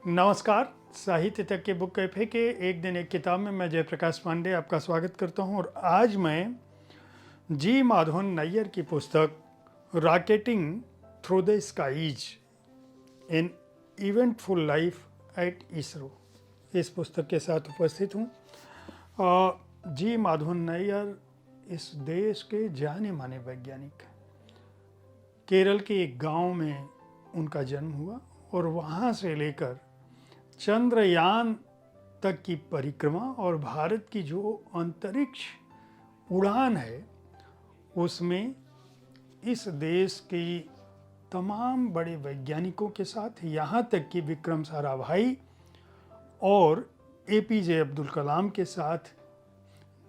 नमस्कार। साहित्य तक के बुक कैफे के एक दिन एक किताब में मैं जयप्रकाश पांडे आपका स्वागत करता हूं और आज मैं जी माधवन नैयर की पुस्तक rocketing through the skies an eventful life at ISRO इस पुस्तक के साथ उपस्थित हूं। जी माधवन नैयर इस देश के जाने माने वैज्ञानिक हैं। केरल के एक गांव में उनका जन्म हुआ और वहां से लेकर चंद्रयान तक की परिक्रमा और भारत की जो अंतरिक्ष उड़ान है उसमें इस देश की तमाम बड़े वैज्ञानिकों के साथ यहाँ तक कि विक्रम साराभाई और एपीजे अब्दुल कलाम के साथ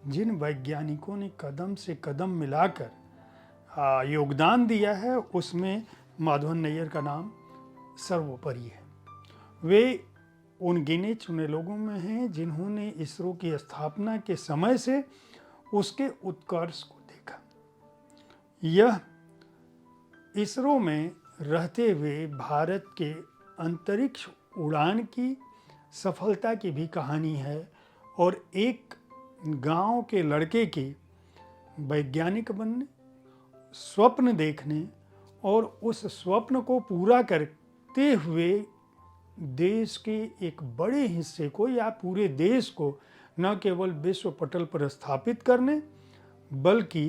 जिन वैज्ञानिकों ने कदम से कदम मिलाकर योगदान दिया है उसमें माधवन नैयर का नाम सर्वोपरि है। वे उन गिने चुने लोगों में हैं जिन्होंने इसरो की स्थापना के समय से उसके उत्कर्ष को देखा। यह इसरो में रहते हुए भारत के अंतरिक्ष उड़ान की सफलता की भी कहानी है और एक गांव के लड़के की वैज्ञानिक बनने, स्वप्न देखने और उस स्वप्न को पूरा करते हुए देश के एक बड़े हिस्से को या पूरे देश को न केवल विश्व पटल पर स्थापित करने बल्कि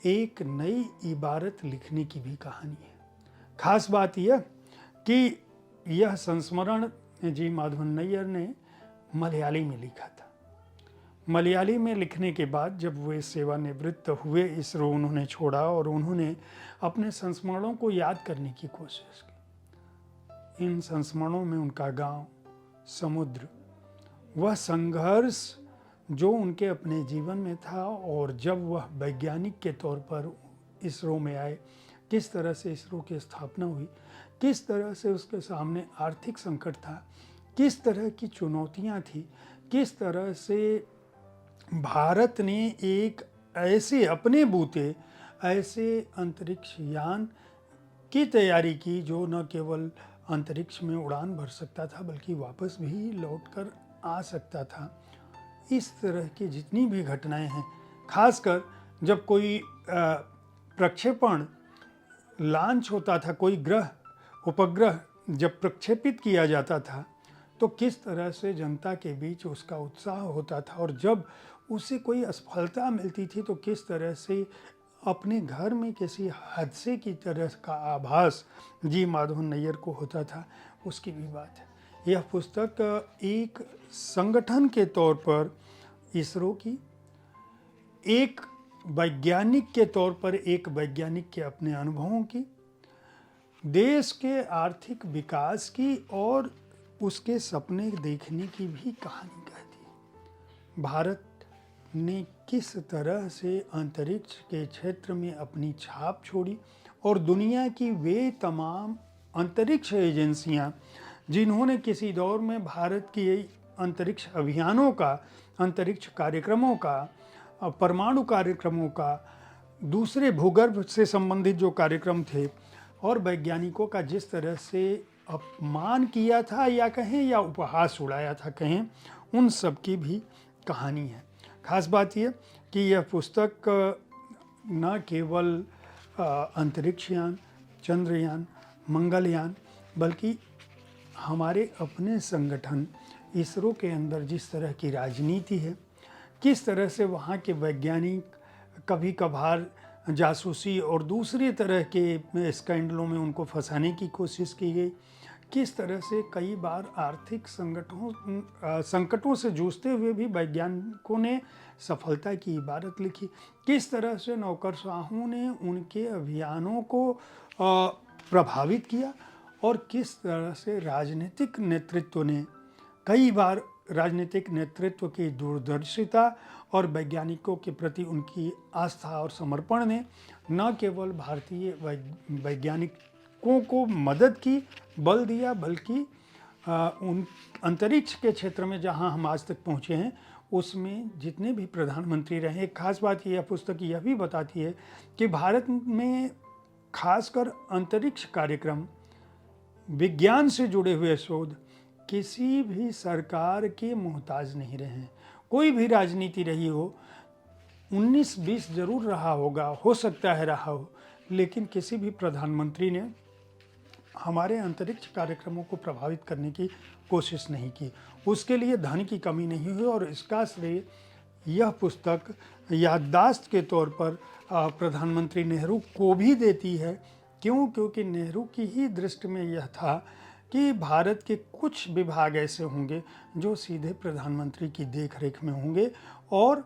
एक नई इबारत लिखने की भी कहानी है। खास बात यह कि यह संस्मरण जी माधवन नैयर ने मलयाली में लिखा था। मलयाली में लिखने के बाद जब वे सेवानिवृत्त हुए इसरो उन्होंने छोड़ा और उन्होंने अपने संस्मरणों को याद करने की कोशिश की। इन संस्मरणों में उनका गांव, समुद्र, वह संघर्ष जो उनके अपने जीवन में था और जब वह वैज्ञानिक के तौर पर इसरो में आए, किस तरह से इसरो की स्थापना हुई, किस तरह से उसके सामने आर्थिक संकट था, किस तरह की चुनौतियां थी, किस तरह से भारत ने एक ऐसे अपने बूते ऐसे अंतरिक्ष यान की तैयारी की जो न केवल अंतरिक्ष में उड़ान भर सकता था बल्कि वापस भी लौटकर आ सकता था। इस तरह की जितनी भी घटनाएं हैं, खासकर जब कोई प्रक्षेपण लॉन्च होता था, कोई ग्रह उपग्रह जब प्रक्षेपित किया जाता था तो किस तरह से जनता के बीच उसका उत्साह होता था और जब उसे कोई असफलता मिलती थी तो किस तरह से अपने घर में किसी हादसे की तरह का आभास जी माधवन नैयर को होता था, उसकी भी बात है। यह पुस्तक एक संगठन के तौर पर इसरो की, एक वैज्ञानिक के तौर पर एक वैज्ञानिक के अपने अनुभवों की, देश के आर्थिक विकास की और उसके सपने देखने की भी कहानी कहती है। भारत ने किस तरह से अंतरिक्ष के क्षेत्र में अपनी छाप छोड़ी और दुनिया की वे तमाम अंतरिक्ष एजेंसियां जिन्होंने किसी दौर में भारत की अंतरिक्ष अभियानों का, अंतरिक्ष कार्यक्रमों का, परमाणु कार्यक्रमों का, दूसरे भूगर्भ से संबंधित जो कार्यक्रम थे और वैज्ञानिकों का जिस तरह से अपमान किया था या कहें या उपहास उड़ाया था कहें, उन सब की भी कहानी है। खास बात यह कि यह पुस्तक न केवल अंतरिक्षयान, चंद्रयान, मंगलयान बल्कि हमारे अपने संगठन इसरो के अंदर जिस तरह की राजनीति है, किस तरह से वहाँ के वैज्ञानिक कभी कभार जासूसी और दूसरी तरह के स्कैंडलों में उनको फंसाने की कोशिश की गई, किस तरह से कई बार आर्थिक संकटों से जूझते हुए भी वैज्ञानिकों ने सफलता की इबारत लिखी, किस तरह से नौकरशाहों ने उनके अभियानों को प्रभावित किया और किस तरह से राजनीतिक नेतृत्व ने कई बार राजनीतिक नेतृत्व की दूरदर्शिता और वैज्ञानिकों के प्रति उनकी आस्था और समर्पण ने न केवल भारतीय वैज्ञानिकों को मदद की, बल दिया, बल्कि उन अंतरिक्ष के क्षेत्र में जहां हम आज तक पहुंचे हैं उसमें जितने भी प्रधानमंत्री रहे। एक खास बात यह पुस्तक यह भी बताती है कि भारत में खासकर अंतरिक्ष कार्यक्रम, विज्ञान से जुड़े हुए शोध किसी भी सरकार के मोहताज नहीं रहे हैं। कोई भी राजनीति रही हो, 19-20 जरूर रहा होगा, हो सकता है रहा हो, लेकिन किसी भी प्रधानमंत्री ने हमारे अंतरिक्ष कार्यक्रमों को प्रभावित करने की कोशिश नहीं की। उसके लिए धन की कमी नहीं हुई और इसका श्रेय यह पुस्तक याददाश्त के तौर पर प्रधानमंत्री नेहरू को भी देती है। क्यों? क्योंकि नेहरू की ही दृष्टि में यह था कि भारत के कुछ विभाग ऐसे होंगे जो सीधे प्रधानमंत्री की देखरेख में होंगे और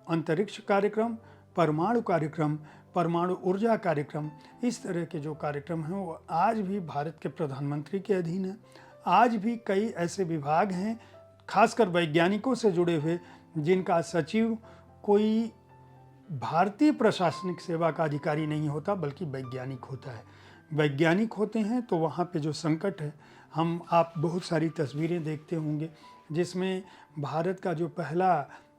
अंतरिक्ष कार्यक्रम, परमाणु कार्यक्रम, परमाणु ऊर्जा कार्यक्रम, इस तरह के जो कार्यक्रम हैं वो आज भी भारत के प्रधानमंत्री के अधीन हैं। आज भी कई ऐसे विभाग हैं, खासकर वैज्ञानिकों से जुड़े हुए, जिनका सचिव कोई भारतीय प्रशासनिक सेवा का अधिकारी नहीं होता बल्कि वैज्ञानिक होता है। वैज्ञानिक होते हैं तो वहाँ पे जो संकट है, आप बहुत सारी तस्वीरें देखते होंगे जिसमें भारत का जो पहला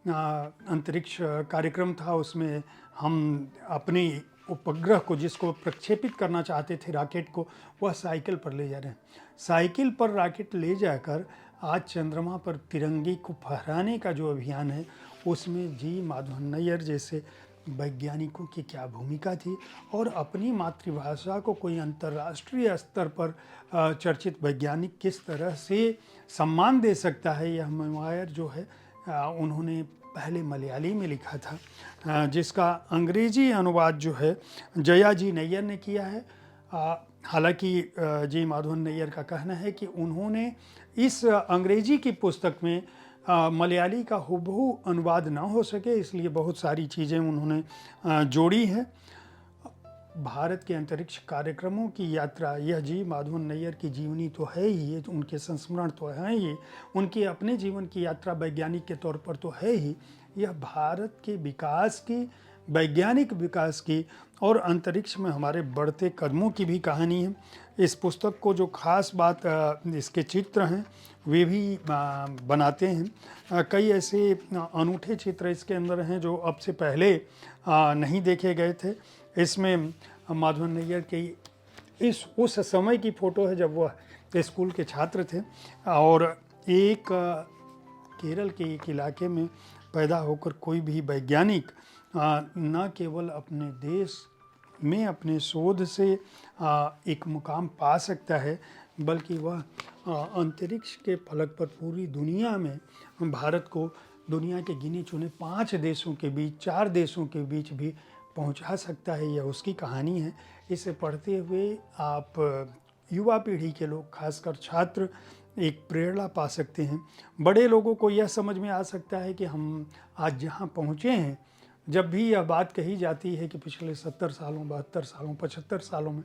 अंतरिक्ष कार्यक्रम था, उसमें हम अपने उपग्रह को, जिसको प्रक्षेपित करना चाहते थे रॉकेट को, वह साइकिल पर ले जा रहे हैं। साइकिल पर रॉकेट ले जाकर आज चंद्रमा पर तिरंगे को फहराने का जो अभियान है, उसमें जी माधवन नैयर जैसे वैज्ञानिकों की क्या भूमिका थी और अपनी मातृभाषा को कोई अंतर्राष्ट्रीय स्तर पर चर्चित वैज्ञानिक किस तरह से सम्मान दे सकता है, यह मेमोयर जो है उन्होंने पहले मलयाली में लिखा था, जिसका अंग्रेजी अनुवाद जो है जया जी नैयर ने किया है। हालांकि जी माधवन नैयर का कहना है कि उन्होंने इस अंग्रेजी की पुस्तक में मलयाली का हुबहू अनुवाद ना हो सके, इसलिए बहुत सारी चीज़ें उन्होंने जोड़ी हैं। भारत के अंतरिक्ष कार्यक्रमों की यात्रा, यह जी माधवन नैयर की जीवनी तो है ही, उनके संस्मरण तो हैं ही, उनके अपने जीवन की यात्रा वैज्ञानिक के तौर पर तो है ही, यह भारत के विकास की, वैज्ञानिक विकास की और अंतरिक्ष में हमारे बढ़ते कदमों की भी कहानी है। इस पुस्तक को जो खास बात इसके चित्र हैं वे भी बनाते हैं। कई ऐसे अनूठे चित्र इसके अंदर हैं जो अब से पहले नहीं देखे गए थे। इसमें माधवन नैयर की उस समय की फ़ोटो है जब वह स्कूल के छात्र थे और एक केरल के एक इलाके में पैदा होकर कोई भी वैज्ञानिक न केवल अपने देश में अपने शोध से एक मुकाम पा सकता है, बल्कि वह अंतरिक्ष के फलक पर पूरी दुनिया में भारत को दुनिया के गिने चुने 5 देशों के बीच, 4 देशों के बीच भी पहुंचा सकता है। यह उसकी कहानी है। इसे पढ़ते हुए आप युवा पीढ़ी के लोग, खासकर छात्र, एक प्रेरणा पा सकते हैं। बड़े लोगों को यह समझ में आ सकता है कि हम आज जहां पहुंचे हैं, जब भी यह बात कही जाती है कि पिछले 70 सालों, 72 सालों, 75 सालों में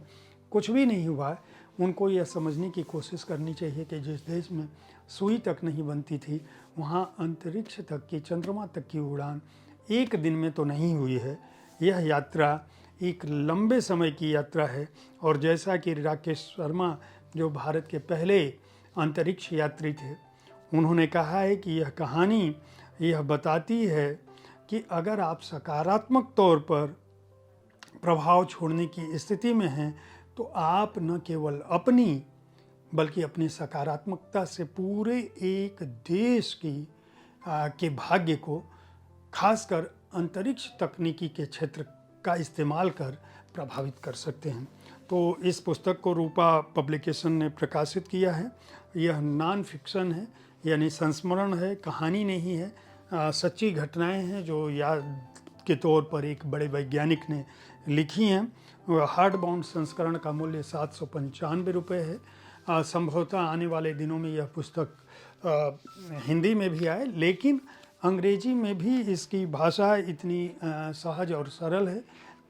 कुछ भी नहीं हुआ है, उनको यह समझने की कोशिश करनी चाहिए कि जिस देश में सुई तक नहीं बनती थी, वहाँ अंतरिक्ष तक की, चंद्रमा तक की उड़ान एक दिन में तो नहीं हुई है। यह यात्रा एक लंबे समय की यात्रा है और जैसा कि राकेश शर्मा जो भारत के पहले अंतरिक्ष यात्री थे, उन्होंने कहा है कि यह कहानी यह बताती है कि अगर आप सकारात्मक तौर पर प्रभाव छोड़ने की स्थिति में हैं तो आप न केवल अपनी बल्कि अपनी सकारात्मकता से पूरे एक देश के भाग्य को, खासकर अंतरिक्ष तकनीकी के क्षेत्र का इस्तेमाल कर प्रभावित कर सकते हैं। तो इस पुस्तक को रूपा पब्लिकेशन ने प्रकाशित किया है। यह नॉन फिक्शन है, यानी संस्मरण है, कहानी नहीं है, सच्ची घटनाएं हैं जो याद के तौर पर एक बड़े वैज्ञानिक ने लिखी हैं। हार्ड बाउंड संस्करण का मूल्य 795 रुपये है। संभवतः आने वाले दिनों में यह पुस्तक हिंदी में भी आए, लेकिन अंग्रेजी में भी इसकी भाषा इतनी सहज और सरल है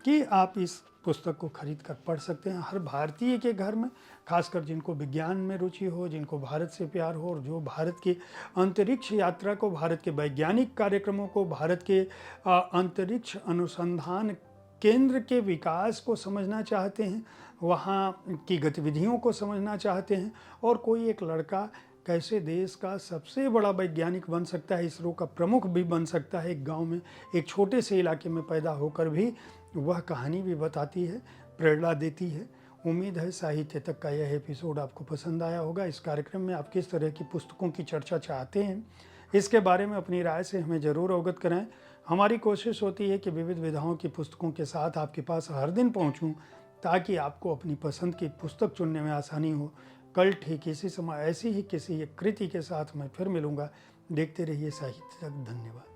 कि आप इस पुस्तक को खरीद कर पढ़ सकते हैं। हर भारतीय के घर में, खासकर जिनको विज्ञान में रुचि हो, जिनको भारत से प्यार हो और जो भारत की अंतरिक्ष यात्रा को, भारत के वैज्ञानिक कार्यक्रमों को, भारत के अंतरिक्ष अनुसंधान केंद्र के विकास को समझना चाहते हैं, वहाँ की गतिविधियों को समझना चाहते हैं और कोई एक लड़का कैसे देश का सबसे बड़ा वैज्ञानिक बन सकता है, इसरो का प्रमुख भी बन सकता है, एक गांव में, एक छोटे से इलाके में पैदा होकर भी, वह कहानी भी बताती है, प्रेरणा देती है। उम्मीद है साहित्य तक का यह एपिसोड आपको पसंद आया होगा। इस कार्यक्रम में आप किस तरह की पुस्तकों की चर्चा चाहते हैं, इसके बारे में अपनी राय से हमें ज़रूर अवगत कराएं। हमारी कोशिश होती है कि विविध विधाओं की पुस्तकों के साथ आपके पास हर दिन पहुंचूं, ताकि आपको अपनी पसंद की पुस्तक चुनने में आसानी हो। कल ठीक इसी समय ऐसी ही किसी एक कृति के साथ मैं फिर मिलूंगा। देखते रहिए साहित्य तक। धन्यवाद।